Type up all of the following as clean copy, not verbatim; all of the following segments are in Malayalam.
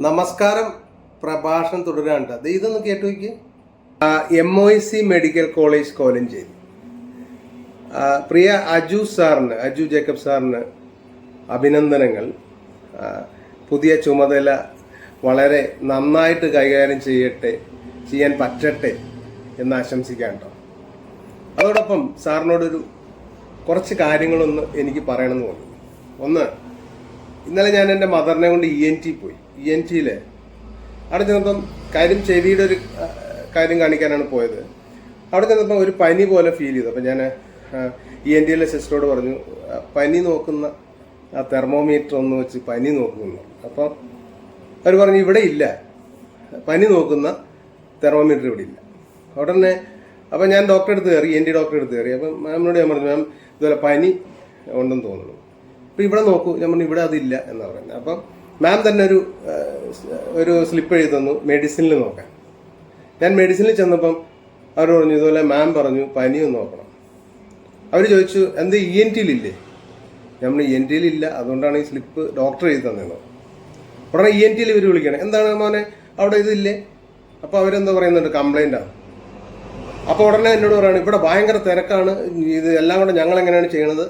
നമസ്കാരം. പ്രഭാഷണം തുടരാണ്ട് ഇതൊന്ന് കേട്ടു നോക്കി. MOIC medical college Kolenchery. പ്രിയ അജു ജേക്കബ് സാറിന് അഭിനന്ദനങ്ങൾ. പുതിയ ചുമതല വളരെ നന്നായിട്ട് കൈകാര്യം ചെയ്യാൻ പറ്റട്ടെ എന്ന് ആശംസിക്കാം കേട്ടോ. അതോടൊപ്പം സാറിനോടൊരു കുറച്ച് കാര്യങ്ങളൊന്ന് എനിക്ക് പറയണമെന്ന് തോന്നി. ഒന്ന്, ഇന്നലെ ഞാൻ എൻ്റെ മദറിനെ കൊണ്ട് ENT പോയി. ENTയിൽ അവിടെ ചെന്നപ്പം ചെവിയുടെ ഒരു കാര്യം കാണിക്കാനാണ് പോയത്. അവിടെ ചെന്നപ്പം ഒരു പനി പോലെ ഫീൽ ചെയ്തു. അപ്പം ഞാൻ ENTയിലെ സിസ്റ്ററോട് പറഞ്ഞു, പനി നോക്കുന്ന ആ തെർമോമീറ്റർ ഒന്ന് വെച്ച് പനി നോക്കുന്നു. അപ്പം അവർ പറഞ്ഞു ഇവിടെ ഇല്ല, പനി നോക്കുന്ന തെർമോമീറ്റർ ഇവിടെ ഇല്ല. ഉടനെ അപ്പം ഞാൻ ഡോക്ടറെ അടുത്ത് കയറി, ENT ഡോക്ടറെ അടുത്ത് കയറി. അപ്പം മാമിനോട് ഞാൻ പറഞ്ഞു, മാം ഇതുപോലെ പനി ഉണ്ടെന്ന് തോന്നുന്നു, അപ്പം ഇവിടെ നോക്കൂ. ഞാൻ പറഞ്ഞു ഇവിടെ അതില്ല എന്നാണ് പറയുന്നത്. അപ്പം മാം തന്നെ ഒരു സ്ലിപ്പ് എഴുതി തന്നു മെഡിസിനിൽ നോക്കാൻ. ഞാൻ മെഡിസിനിൽ ചെന്നപ്പം അവർ പറഞ്ഞു ഇതുപോലെ മാം പറഞ്ഞു പനിയൊന്ന് നോക്കണം. അവർ ചോദിച്ചു എന്ത് ENTയിലില്ലേ? നമ്മൾ ENTയിലില്ല, അതുകൊണ്ടാണ് ഈ സ്ലിപ്പ് ഡോക്ടർ എഴുതി തന്നത്. ഉടനെ ENTയിൽ ഇവർ വിളിക്കണം, എന്താണ് മോനെ അവിടെ ഇതില്ലേ? അപ്പോൾ അവരെന്താ പറയുന്നുണ്ട്, കംപ്ലൈൻ്റ് ആണ്. അപ്പോൾ ഉടനെ എന്നോട് പറയുകയാണ് ഇവിടെ ഭയങ്കര തിരക്കാണ്, ഇത് എല്ലാം കൂടെ ഞങ്ങൾ എങ്ങനെയാണ് ചെയ്യണത്?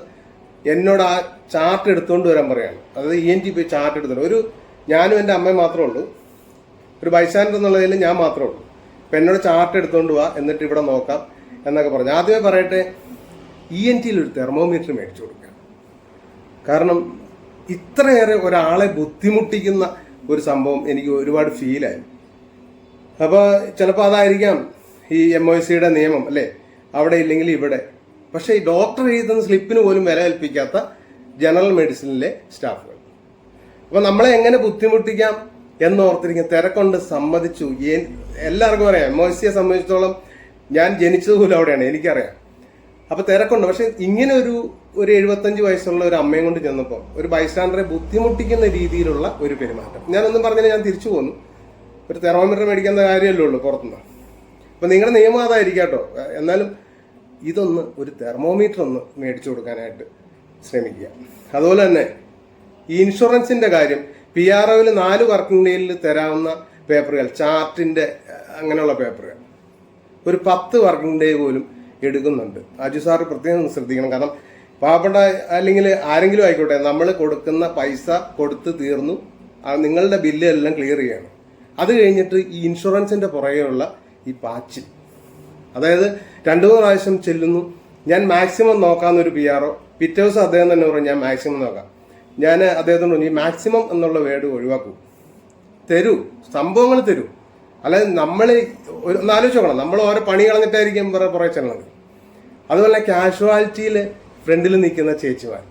എന്നോട് ആ ചാർട്ട് എടുത്തുകൊണ്ട് വരാൻ പറയാണ്. അതായത് ENT പോയി ചാർട്ട് എടുത്തിട്ട് ഞാനും എൻ്റെ അമ്മയും മാത്രമേ ഉള്ളൂ, ഒരു ബൈസ്റ്റാൻഡർ എന്നുള്ളതിൽ ഞാൻ മാത്രമേ ഉള്ളൂ. അപ്പം എന്നോട് ചാർട്ട് എടുത്തുകൊണ്ട് പോവാ, എന്നിട്ട് ഇവിടെ നോക്കാം എന്നൊക്കെ പറഞ്ഞു. ആദ്യമേ പറയട്ടെ, ENTയിൽ ഒരു തെർമോമീറ്റർ മേടിച്ചു കൊടുക്കുക. കാരണം ഇത്രയേറെ ഒരാളെ ബുദ്ധിമുട്ടിക്കുന്ന ഒരു സംഭവം എനിക്ക് ഒരുപാട് ഫീലായി. അപ്പോൾ ചിലപ്പോൾ അതായിരിക്കാം ഈ MOICയുടെ നിയമം അല്ലേ, അവിടെ ഇല്ലെങ്കിൽ ഇവിടെ. പക്ഷേ ഈ ഡോക്ടർ എഴുതുന്ന സ്ലിപ്പിന് പോലും വില കൽപ്പിക്കാത്ത ജനറൽ മെഡിസിനിലെ സ്റ്റാഫുകൾ. അപ്പോൾ നമ്മളെ എങ്ങനെ ബുദ്ധിമുട്ടിക്കാം എന്നോർത്തിരിക്കും. തിരക്കൊണ്ട് സമ്മതിച്ചു. എല്ലാവർക്കും അറിയാം, MOICയെ സംബന്ധിച്ചിടത്തോളം ഞാൻ ജനിച്ചത് പോലും അവിടെയാണ്, എനിക്കറിയാം. അപ്പോൾ തിരക്കുണ്ട്. പക്ഷെ ഇങ്ങനെ ഒരു 75 വയസ്സുള്ള ഒരു അമ്മയും കൊണ്ട് ചെന്നപ്പോൾ ഒരു ബൈസ്റ്റാൻഡറെ ബുദ്ധിമുട്ടിക്കുന്ന രീതിയിലുള്ള ഒരു പെരുമാറ്റം. ഞാനൊന്നും പറഞ്ഞാൽ ഞാൻ തിരിച്ചു പോന്നു. ഒരു തെർമോമീറ്റർ മേടിക്കുന്ന കാര്യമല്ലേ ഉള്ളൂ പുറത്തുനിന്ന്. അപ്പം നിങ്ങളുടെ നിയമം അതായിരിക്കാം കേട്ടോ. എന്നാലും ഇതൊന്ന് ഒരു തെർമോമീറ്റർ ഒന്ന് മേടിച്ചു കൊടുക്കാനായിട്ട് ശ്രമിക്കുക. അതുപോലെ തന്നെ ഈ ഇൻഷുറൻസിൻ്റെ കാര്യം, PROയിൽ 4 വർക്കിംഗ് ഡേയിൽ തരാവുന്ന പേപ്പറുകൾ, ചാർട്ടിൻ്റെ അങ്ങനെയുള്ള പേപ്പറുകൾ ഒരു 10 വർക്കിംഗ് ഡേ പോലും എടുക്കുന്നുണ്ട്. അജു സാറ് പ്രത്യേകം ശ്രദ്ധിക്കണം. കാരണം പാവപ്പെട്ട അല്ലെങ്കിൽ ആരെങ്കിലും ആയിക്കോട്ടെ, നമ്മൾ കൊടുക്കുന്ന പൈസ കൊടുത്ത് തീർന്നു, നിങ്ങളുടെ ബില്ല് എല്ലാം ക്ലിയർ ചെയ്യണം. അത് കഴിഞ്ഞിട്ട് ഈ ഇൻഷുറൻസിൻ്റെ പുറകെയുള്ള ഈ പാച്ചിൽ, അതായത് 2-3 പ്രാവശ്യം ചെല്ലുന്നു, ഞാൻ മാക്സിമം നോക്കാമെന്നൊരു PRO, പിറ്റേ ദിവസം അദ്ദേഹം തന്നെ പറയും ഞാൻ മാക്സിമം നോക്കാം. ഞാൻ അദ്ദേഹത്തോട് പറഞ്ഞു ഈ മാക്സിമം എന്നുള്ള വേർഡ് ഒഴിവാക്കൂ, തരൂ, സംഭവങ്ങൾ തരൂ. അല്ലാതെ നമ്മൾ ഒന്ന് ആലോചിച്ച് നോക്കണം, നമ്മൾ ഓരോ പണി കളഞ്ഞിട്ടായിരിക്കും പുറകെ ചെല്ലണത്. അതുപോലെ കാഷ്വാലിറ്റിയിൽ ഫ്രണ്ടിൽ നിൽക്കുന്ന ചേച്ചിമാർ,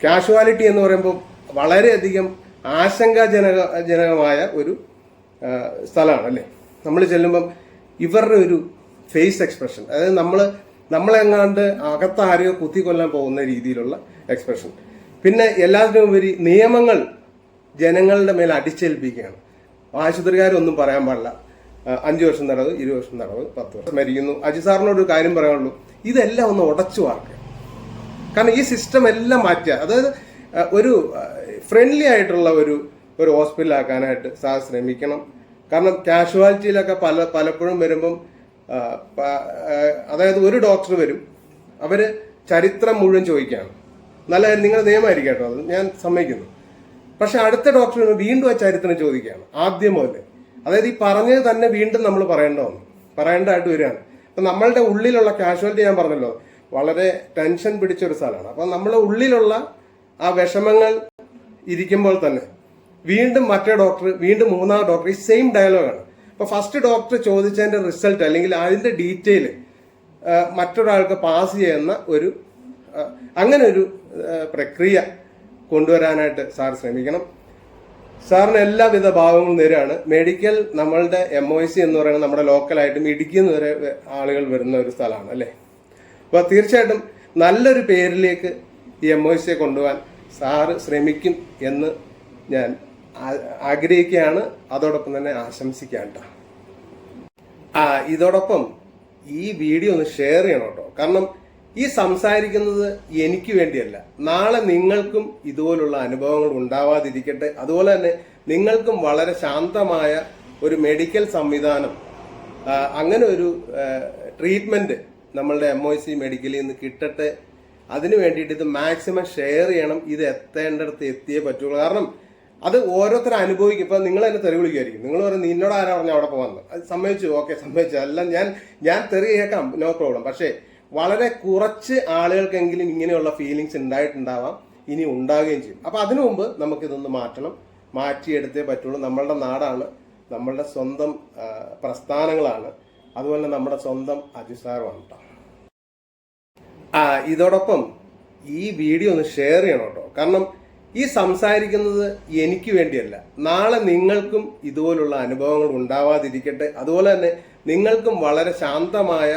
കാഷ്വാലിറ്റി എന്ന് പറയുമ്പോൾ വളരെയധികം ആശങ്കാജനകമായ ഒരു സ്ഥലമാണ് അല്ലേ. നമ്മൾ ചെല്ലുമ്പം ഇവരുടെ ഒരു ഫേസ് എക്സ്പ്രഷൻ, അതായത് നമ്മളെങ്ങാണ്ട് അകത്താരെയോ കുത്തിക്കൊല്ലാൻ പോകുന്ന രീതിയിലുള്ള എക്സ്പ്രഷൻ. പിന്നെ എല്ലാത്തിനും ഉപരി നിയമങ്ങൾ ജനങ്ങളുടെ മേൽ അടിച്ചേൽപ്പിക്കുകയാണ്. ആശുപത്രിക്കാരൊന്നും പറയാൻ പാടില്ല, 5 വർഷം തടവ്, 20 വർഷം തടവ്, 10 വർഷം മരിക്കുന്നു. അജി സാറിനോട് ഒരു കാര്യം പറയാനുള്ളൂ, ഇതെല്ലാം ഒന്ന് ഉടച്ചു വാർക്കുക. കാരണം ഈ സിസ്റ്റം എല്ലാം മാറ്റുക, അതായത് ഒരു ഫ്രണ്ട്ലി ആയിട്ടുള്ള ഒരു ഹോസ്പിറ്റലാക്കാനായിട്ട് സാർ ശ്രമിക്കണം. കാരണം കാഷ്വാലിറ്റിയിലൊക്കെ പലപ്പോഴും വരുമ്പം അതായത് ഒരു ഡോക്ടർ വരും, അവർ ചരിത്രം മുഴുവൻ ചോദിക്കുകയാണ്. നല്ല നിങ്ങളുടെ നിയമമായിരിക്കും കേട്ടോ, അത് ഞാൻ സമ്മതിക്കുന്നു. പക്ഷെ അടുത്ത ഡോക്ടർ വീണ്ടും ആ ചരിത്രം ചോദിക്കുകയാണ് ആദ്യം മുതലേ. അതായത് ഈ പറഞ്ഞത് തന്നെ വീണ്ടും നമ്മൾ പറയേണ്ടതായിട്ട് വരികയാണ്. അപ്പം നമ്മളുടെ ഉള്ളിലുള്ള കാഷ്വാലിറ്റി ഞാൻ പറഞ്ഞല്ലോ വളരെ ടെൻഷൻ പിടിച്ചൊരു സ്ഥലമാണ്. അപ്പം നമ്മളെ ഉള്ളിലുള്ള ആ വിഷമങ്ങൾ ഇരിക്കുമ്പോൾ തന്നെ വീണ്ടും മറ്റേ ഡോക്ടർ, വീണ്ടും 3ാം ഡോക്ടർ, ഈ സെയിം ഡയലോഗാണ്. അപ്പോൾ ഫസ്റ്റ് ഡോക്ടർ ചോദിച്ചതിൻ്റെ റിസൾട്ട് അല്ലെങ്കിൽ അതിൻ്റെ ഡീറ്റെയിൽ മറ്റൊരാൾക്ക് പാസ് ചെയ്യുന്ന അങ്ങനെ ഒരു പ്രക്രിയ കൊണ്ടുവരാനായിട്ട് സാർ ശ്രമിക്കണം. സാറിന് എല്ലാവിധ ഭാവങ്ങളും നേരെയാണ്. മെഡിക്കൽ നമ്മളുടെ MOIC എന്ന് പറയുന്നത് നമ്മുടെ ലോക്കലായിട്ടും ഇടുക്കിന്ന് വരെ ആളുകൾ വരുന്ന ഒരു സ്ഥലമാണ് അല്ലേ. അപ്പോൾ തീർച്ചയായിട്ടും നല്ലൊരു പേരിലേക്ക് ഈ MOICയെ കൊണ്ടുപോകാൻ സാറ് ശ്രമിക്കും എന്ന് ഞാൻ ആഗ്രഹിക്കുകയാണ്. അതോടൊപ്പം തന്നെ ആശംസിക്കാം കേട്ടോ. ഇതോടൊപ്പം ഈ വീഡിയോ ഒന്ന് ഷെയർ ചെയ്യണം കേട്ടോ. കാരണം ഈ സംസാരിക്കുന്നത് എനിക്ക് വേണ്ടിയല്ല, നാളെ നിങ്ങൾക്കും ഇതുപോലുള്ള അനുഭവങ്ങൾ ഉണ്ടാവാതിരിക്കട്ടെ. അതുപോലെ തന്നെ നിങ്ങൾക്കും വളരെ ശാന്തമായ ഒരു മെഡിക്കൽ സംവിധാനം, അങ്ങനെ ഒരു ട്രീറ്റ്മെൻറ്റ് നമ്മളുടെ MOIC മെഡിക്കലിൽ നിന്ന് കിട്ടട്ടെ. അതിന് വേണ്ടിയിട്ട് ഇത് മാക്സിമം ഷെയർ ചെയ്യണം. ഇത് എത്തേണ്ടടുത്ത് എത്തിയേ പറ്റുള്ളൂ. കാരണം അത് ഓരോരുത്തരും അനുഭവിക്കും. ഇപ്പം നിങ്ങൾ തന്നെ തെറി വിളിക്കുമായിരിക്കും. നിങ്ങൾ പറയും നിന്നോട് ആരാ പറഞ്ഞാൽ അവിടെ പോകാമെന്ന്. അത് സമ്മതിച്ചു, ഓക്കെ സമ്മതിച്ചു. അല്ല ഞാൻ തെറി കേൾക്കാം, നോ പ്രോബ്ലം. പക്ഷേ വളരെ കുറച്ച് ആളുകൾക്കെങ്കിലും ഇങ്ങനെയുള്ള ഫീലിങ്സ് ഉണ്ടായിട്ടുണ്ടാവാം, ഇനി ഉണ്ടാകുകയും ചെയ്യും. അപ്പം അതിനു മുമ്പ് നമുക്കിതൊന്ന് മാറ്റിയെടുത്തേ പറ്റുള്ളൂ. നമ്മളുടെ നാടാണ്, നമ്മളുടെ സ്വന്തം പ്രസ്ഥാനങ്ങളാണ്, അതുപോലെ നമ്മുടെ സ്വന്തം അജു സാറുമാണ് കേട്ടോ. ഇതോടൊപ്പം ഈ വീഡിയോ ഒന്ന് ഷെയർ ചെയ്യണം കേട്ടോ. കാരണം ഈ സംസാരിക്കുന്നത് എനിക്ക് വേണ്ടിയല്ല, നാളെ നിങ്ങൾക്കും ഇതുപോലുള്ള അനുഭവങ്ങൾ ഉണ്ടാവാതിരിക്കട്ടെ. അതുപോലെ തന്നെ നിങ്ങൾക്കും വളരെ ശാന്തമായ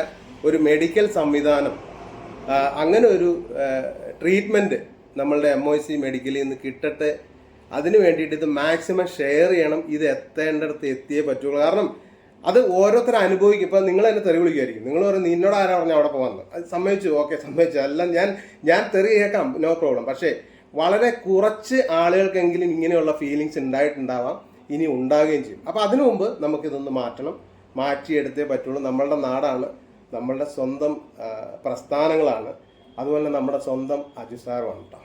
ഒരു മെഡിക്കൽ സംവിധാനം, അങ്ങനെ ഒരു ട്രീറ്റ്മെൻറ്റ് നമ്മളുടെ MOIC മെഡിക്കലിൽ നിന്ന് കിട്ടട്ടെ. അതിന് വേണ്ടിയിട്ട് ഇത് മാക്സിമം ഷെയർ ചെയ്യണം. ഇത് എത്തേണ്ടടുത്ത് എത്തിയേ പറ്റുള്ളൂ. കാരണം അത് ഓരോരുത്തരും അനുഭവിക്കും. ഇപ്പം നിങ്ങൾ തന്നെ തെറി വിളിക്കുമായിരിക്കും. നിങ്ങൾ പറയും നിന്നോട് ആരാ പറഞ്ഞാൽ അവിടെ പോകാമെന്ന്. അത് സമ്മതിച്ചു, ഓക്കെ സമ്മതിച്ചു. അല്ല ഞാൻ തെറി കേൾക്കാം, നോ പ്രോബ്ലം. പക്ഷേ വളരെ കുറച്ച് ആളുകൾക്കെങ്കിലും ഇങ്ങനെയുള്ള ഫീലിങ്സ് ഉണ്ടായിട്ടുണ്ടാവാം, ഇനി ഉണ്ടാകുകയും ചെയ്യും. അപ്പം അതിനു മുമ്പ് നമുക്കിതൊന്ന് മാറ്റിയെടുത്തേ പറ്റുള്ളൂ. നമ്മളുടെ നാടാണ്, നമ്മളുടെ സ്വന്തം പ്രസ്ഥാനങ്ങളാണ്, അതുപോലെ നമ്മുടെ സ്വന്തം അജു സാറുമാണ് കേട്ടോ.